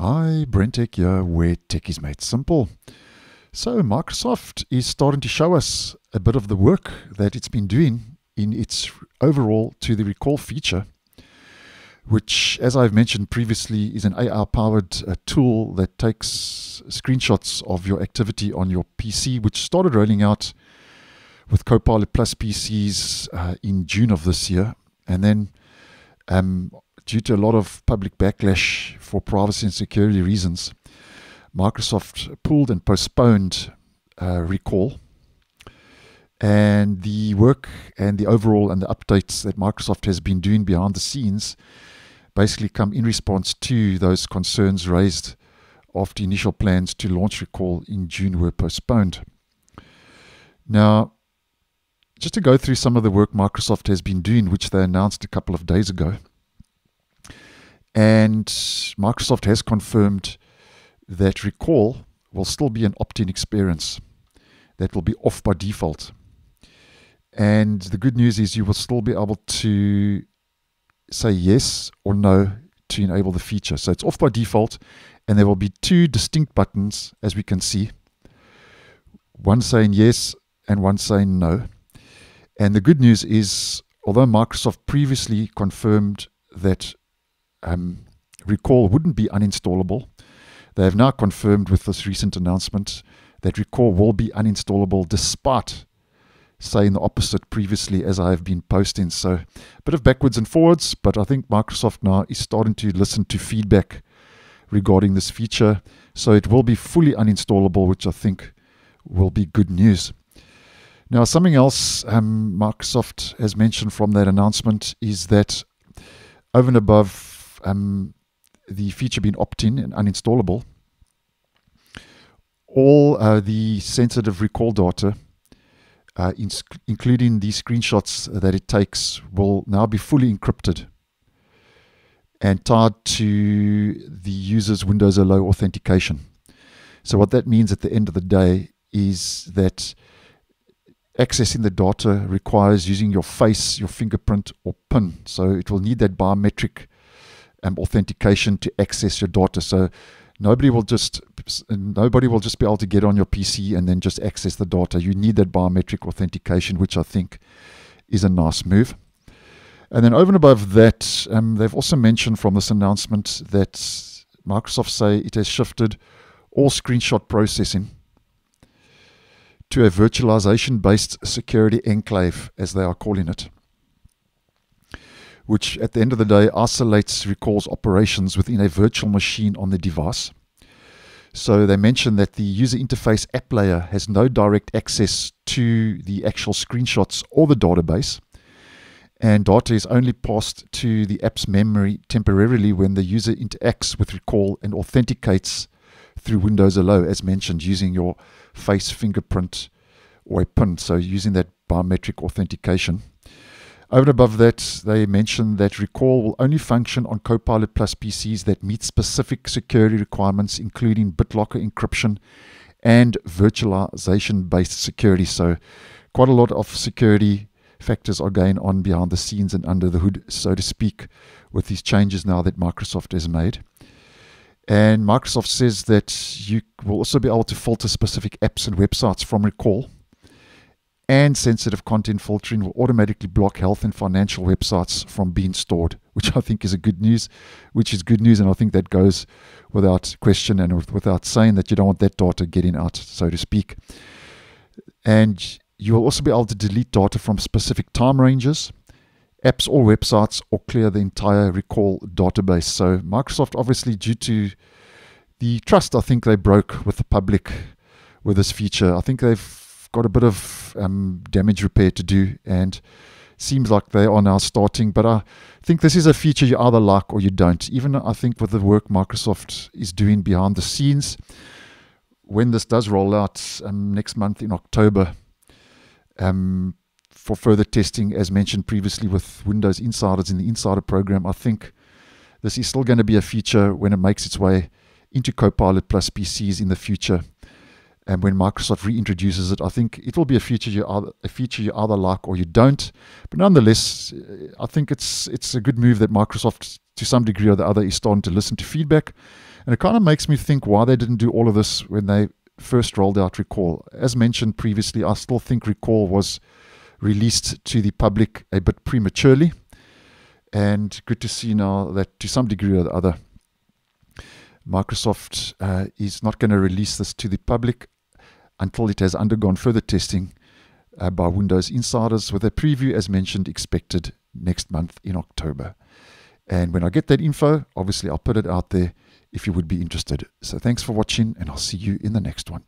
Hi, Brentech here, where tech is made simple. So Microsoft is starting to show us a bit of the work that it's been doing in its overall to the recall feature, which, as I've mentioned previously, is an AI-powered tool that takes screenshots of your activity on your PC, which started rolling out with Copilot Plus PCs in June of this year. And then due to a lot of public backlash for privacy and security reasons, Microsoft pulled and postponed recall. And the work and the overall and the updates that Microsoft has been doing behind the scenes basically come in response to those concerns raised after initial plans to launch recall in June were postponed. Now, just to go through some of the work Microsoft has been doing, which they announced a couple of days ago. And Microsoft has confirmed that recall will still be an opt-in experience that will be off by default. And the good news is you will still be able to say yes or no to enable the feature. So it's off by default, and there will be two distinct buttons, as we can see. One saying yes and one saying no. And the good news is, although Microsoft previously confirmed that recall wouldn't be uninstallable, they have now confirmed with this recent announcement that recall will be uninstallable, despite saying the opposite previously, as I have been posting. So a bit of backwards and forwards, but I think Microsoft now is starting to listen to feedback regarding this feature. So it will be fully uninstallable, which I think will be good news. Now, something else Microsoft has mentioned from that announcement is that over and above the feature being opt-in and uninstallable, all the sensitive recall data, including the screenshots that it takes, will now be fully encrypted and tied to the user's Windows Hello authentication. So what that means at the end of the day is that accessing the data requires using your face, your fingerprint, or PIN. So it will need that biometric authentication to access your data. So nobody will just be able to get on your PC and then just access the data. You need that biometric authentication, which I think is a nice move. And then over and above that, they've also mentioned from this announcement that Microsoft say it has shifted all screenshot processing to a virtualization-based security enclave, as they are calling it, which at the end of the day isolates recall's operations within a virtual machine on the device. So they mentioned that the user interface app layer has no direct access to the actual screenshots or the database, and data is only passed to the app's memory temporarily when the user interacts with recall and authenticates through Windows Hello, as mentioned, using your face, fingerprint, or a PIN, so using that biometric authentication. Over and above that, they mentioned that recall will only function on Copilot Plus PCs that meet specific security requirements, including BitLocker encryption and virtualization-based security. So quite a lot of security factors are going on behind the scenes and under the hood, so to speak, with these changes now that Microsoft has made. And Microsoft says that you will also be able to filter specific apps and websites from recall, and sensitive content filtering will automatically block health and financial websites from being stored, which I think is good news, and I think that goes without question and without saying that you don't want that data getting out, so to speak. And you will also be able to delete data from specific time ranges, apps or websites, or clear the entire recall database. So Microsoft, obviously, due to the trust I think they broke with the public with this feature, I think they've got a bit of damage repair to do, and seems like they are now starting. But I think this is a feature you either like or you don't. Even I think with the work Microsoft is doing behind the scenes, when this does roll out next month in October, for further testing, as mentioned previously with Windows Insiders in the Insider program, I think this is still going to be a feature when it makes its way into Copilot Plus PCs in the future. And when Microsoft reintroduces it, I think it will be a feature you either like or you don't. But nonetheless, I think it's a good move that Microsoft, to some degree or the other, is starting to listen to feedback And it kind of makes me think why they didn't do all of this when they first rolled out Recall. As mentioned previously, I still think Recall was released to the public a bit prematurely. And good to see now that to some degree or the other, Microsoft is not going to release this to the public until it has undergone further testing by Windows insiders, with a preview, as mentioned, expected next month in October. And when I get that info, obviously I'll put it out there if you would be interested. So thanks for watching, and I'll see you in the next one.